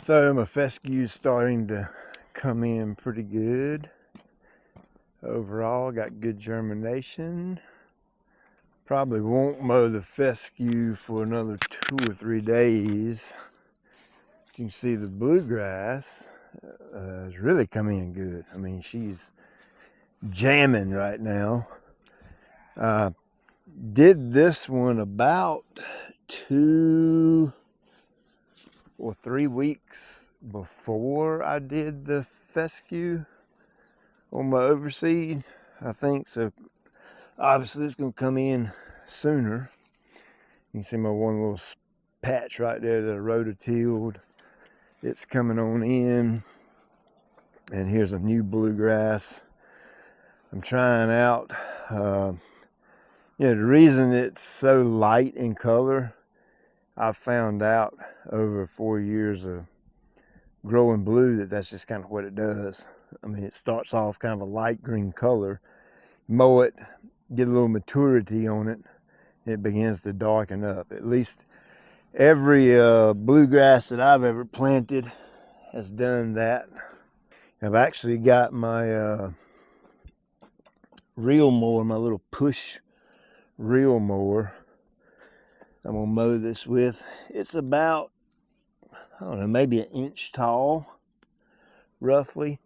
So my fescue is starting to come in pretty good. Overall, got good germination. Probably won't mow the fescue for another 2 or 3 days. You can see the bluegrass is really coming in good. I mean, she's jamming right now. Did this one about 2 or 3 weeks before I did the fescue on my overseed, I think. So obviously it's going to come in sooner. You can see my one little patch right there that I rototilled. It's coming on in. And here's a new bluegrass I'm trying out. The reason it's so light in color, I found out over 4 years of growing blue that's just kind of what it does. I mean, it starts off kind of a light green color. Mow it, get a little maturity on it, it begins to darken up. At least every bluegrass that I've ever planted has done that. I've actually got my reel mower, my little push reel mower I'm gonna mow this with. It's about, I don't know, maybe 1 inch tall, roughly.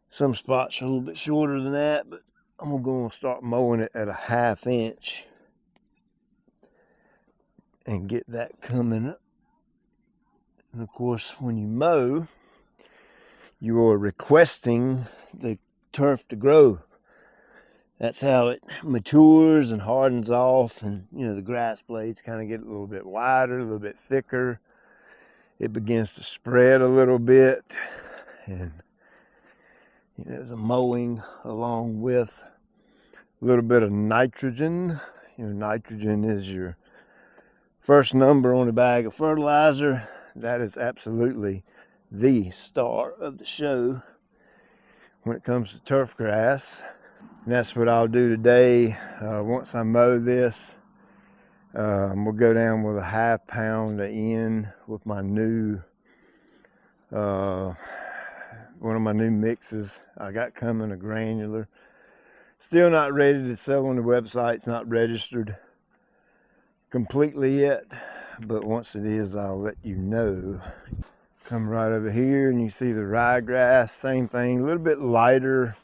Some spots are a little bit shorter than that, but I'm gonna start mowing it at a 1/2 inch and get that coming up. And of course, when you mow, you are requesting the turf to grow. That's how it matures and hardens off, and the grass blades kind of get a little bit wider, a little bit thicker. It begins to spread a little bit, and there's a mowing along with a little bit of nitrogen. Nitrogen is your first number on the bag of fertilizer. That is absolutely the star of the show when it comes to turf grass. And that's what I'll do today. Once I mow this, I'm gonna go down with a 1/2 pound of N with my new, one of my new mixes I got coming, a granular. Still not ready to sell on the website. It's not registered completely yet, but once it is, I'll let you know. Come right over here and you see the ryegrass, same thing, a little bit lighter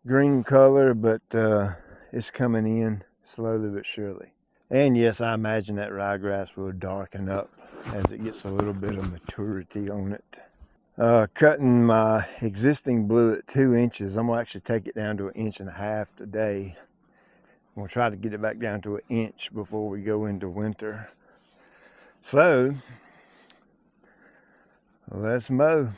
green color, but it's coming in slowly but surely. And yes, I imagine that ryegrass will darken up as it gets a little bit of maturity on it. Cutting my existing blue at 2 inches. I'm gonna actually take it down to 1.5 inches today. I'm gonna try to get it back down to 1 inch before we go into winter. So let's mow.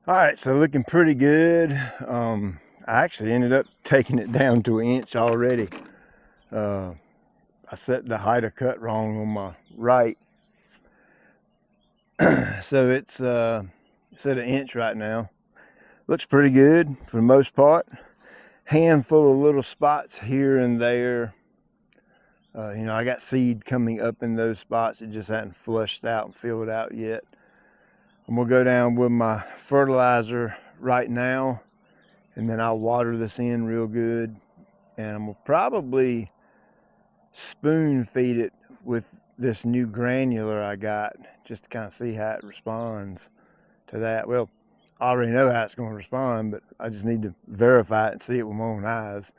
All right, so looking pretty good. I actually ended up taking it down to 1 inch already. I set the height of cut wrong on my right. So it's set 1 inch right now. Looks pretty good for the most part. Handful of little spots here and there. I got seed coming up in those spots. It just hadn't flushed out and filled out yet. I'm gonna go down with my fertilizer right now, and then I'll water this in real good and I'm gonna probably spoon feed it with this new granular I got, just to kind of see how it responds to that. Well, I already know how it's going to respond, but I just need to verify it and see it with my own eyes,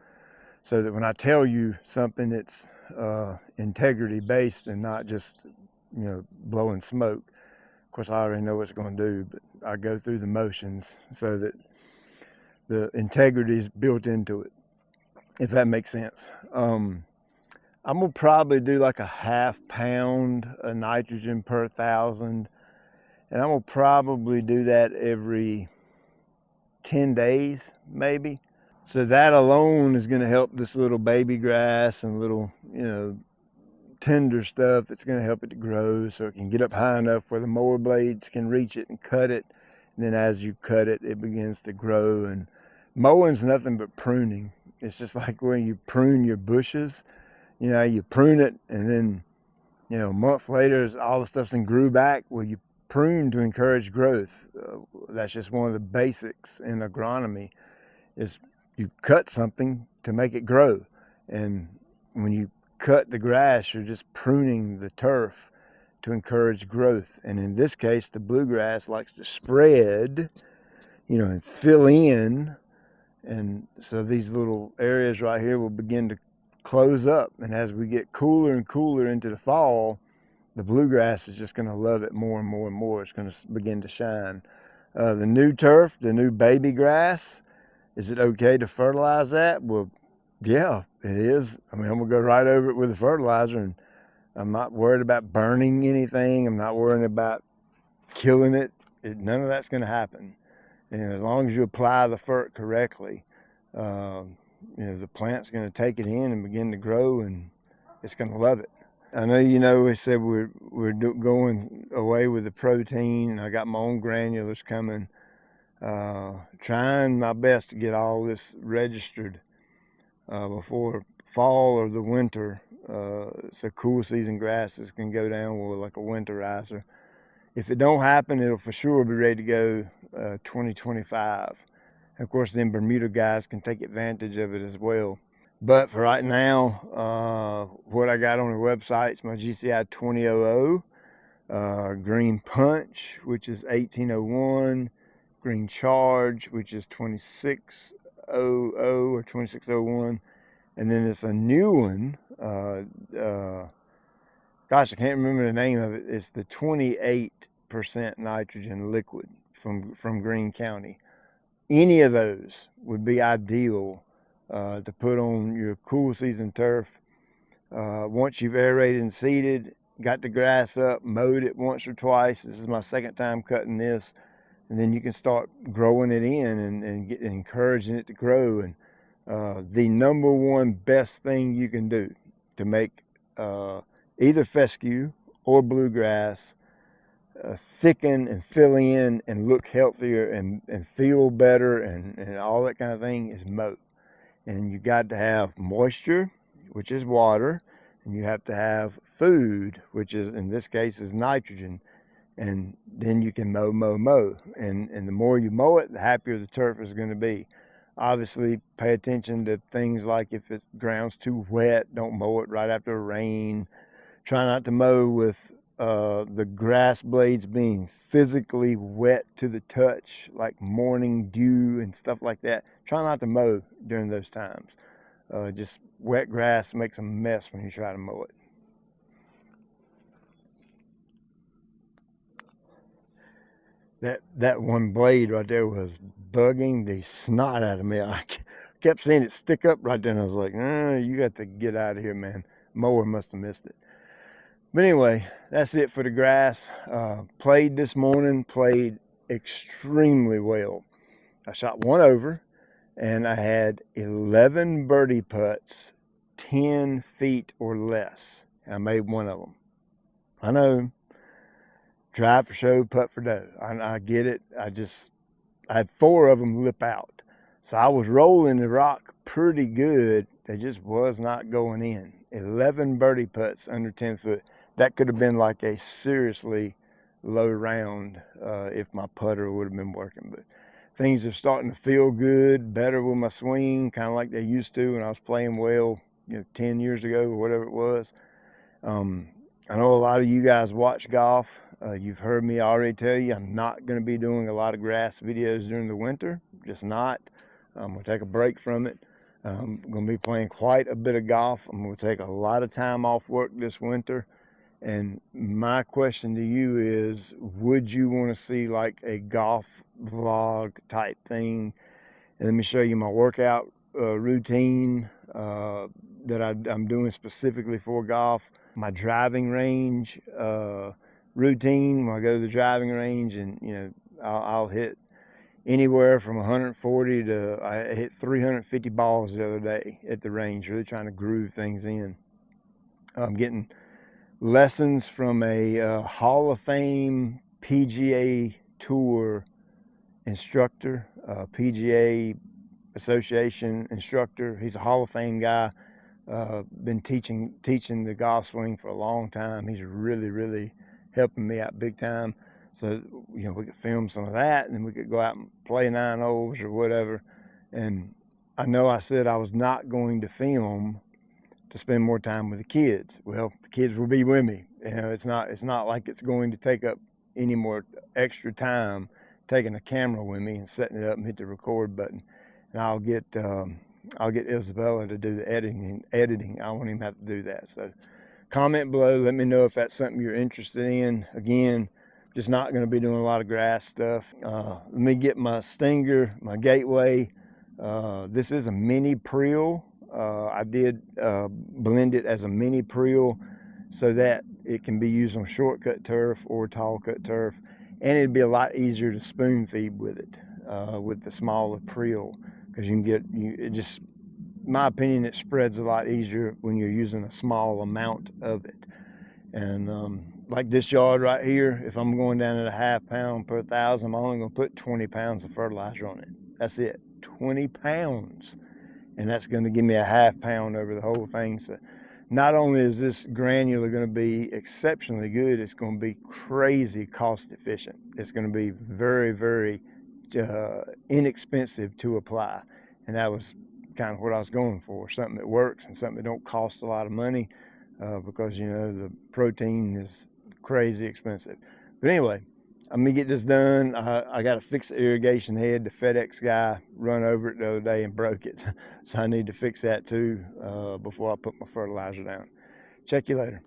so that when I tell you something, it's integrity based and not just, you know, blowing smoke. Of course, I already know what it's going to do, but I go through the motions so that the integrity is built into it, if that makes sense. I'm gonna probably do like a ½ pound of nitrogen per 1,000, and I'm gonna probably do that every 10 days, maybe. So that alone is gonna help this little baby grass and little, you know, tender stuff. It's gonna help it to grow so it can get up high enough where the mower blades can reach it and cut it. And then as you cut it, it begins to grow. And mowing's nothing but pruning. It's just like when you prune your bushes. You know, you prune it, and then, you know, a month later, all the stuff's in grew back. Well, you prune to encourage growth. That's just one of the basics in agronomy, is you cut something to make it grow. And when you cut the grass, you're just pruning the turf to encourage growth. And in this case, the bluegrass likes to spread, you know, and fill in. And so these little areas right here will begin to close up, and as we get cooler and cooler into the fall, the bluegrass is just going to love it more and more and more. It's going to begin to shine. The new turf, the new baby grass, is it okay to fertilize that? Well, yeah, it is. I mean, I'm going to go right over it with the fertilizer, and I'm not worried about burning anything. I'm not worrying about killing it. None of that's going to happen. And as long as you apply the fert correctly, you know, the plant's going to take it in and begin to grow, and it's going to love it. I know, you know, we said we're going away with the protein. I got my own granulars coming. Trying my best to get all this registered before fall or the winter, so cool season grasses can go down with like a winterizer. If it don't happen, it'll for sure be ready to go 2025. Of course, then Bermuda guys can take advantage of it as well. But for right now, what I got on the website is my GCI 2000, Green Punch, which is 1801, Green Charge, which is 2600 or 2601, and then it's a new one. Gosh, I can't remember the name of it. It's the 28% nitrogen liquid from Greene County. Any of those would be ideal to put on your cool season turf. Once you've aerated and seeded, got the grass up, mowed it once or twice. This is my second time cutting this. And then you can start growing it in and encouraging it to grow. And the number one best thing you can do to make either fescue or bluegrass thicken and fill in and look healthier and feel better and all that kind of thing is mow. And you got to have moisture, which is water, and you have to have food, which is, in this case, is nitrogen. And then you can mow. And the more you mow it, the happier the turf is going to be. Obviously, pay attention to things like if the ground's too wet, don't mow it right after rain. Try not to mow with the grass blades being physically wet to the touch, like morning dew and stuff like that. Try not to mow during those times. Just wet grass makes a mess when you try to mow it. That one blade right there was bugging the snot out of me. I kept seeing it stick up right there, and I was like, you got to get out of here, man. Mower must have missed it. But anyway, that's it for the grass. Played this morning, played extremely well. I shot one over, and I had 11 birdie putts 10 feet or less, and I made one of them. I know, drive for show, putt for dough. I get it. I had 4 of them lip out. So I was rolling the rock pretty good. They just was not going in. 11 birdie putts under 10 foot. That could have been like a seriously low round if my putter would have been working. But things are starting to feel good, better with my swing, kind of like they used to when I was playing well, 10 years ago or whatever it was. I know a lot of you guys watch golf. You've heard me already tell you I'm not going to be doing a lot of grass videos during the winter, just not. I'm going to take a break from it. I'm going to be playing quite a bit of golf. I'm going to take a lot of time off work this winter. And my question to you is, would you want to see like a golf vlog type thing? And let me show you my workout routine that I'm doing specifically for golf. My driving range routine, when I go to the driving range, and I'll hit anywhere from 140 to, I hit 350 balls the other day at the range, really trying to groove things in. I'm getting lessons from a Hall of Fame PGA Tour instructor, PGA Association instructor. He's a Hall of Fame guy. Been teaching the golf swing for a long time. He's really helping me out big time. So we could film some of that, and then we could go out and play 9 holes or whatever. And I know I said I was not going to film to spend more time with the kids. Well, the kids will be with me. It's not like it's going to take up any more extra time taking a camera with me and setting it up and hit the record button. And I'll get Isabella to do the editing. I won't even have to do that. So comment below, let me know if that's something you're interested in. Again, just not going to be doing a lot of grass stuff. Let me get my stinger, my gateway. This is a mini Priel. I did blend it as a mini Priel so that it can be used on shortcut turf or tall cut turf, and it'd be a lot easier to spoon feed with it with the smaller Priel, because you can get it just, in my opinion, it spreads a lot easier when you're using a small amount of it. And like this yard right here, if I'm going down at a ½ pound per 1,000, I'm only going to put 20 pounds of fertilizer on it. That's it, 20 pounds. And that's going to give me a ½ pound over the whole thing. So not only is this granular going to be exceptionally good, it's going to be crazy cost efficient. It's going to be very inexpensive to apply. And that was kind of what I was going for, something that works and something that don't cost a lot of money, because the protein is crazy expensive. But anyway, I'm gonna get this done. I got to fix the irrigation head. The FedEx guy run over it the other day and broke it. So I need to fix that too before I put my fertilizer down. Check you later.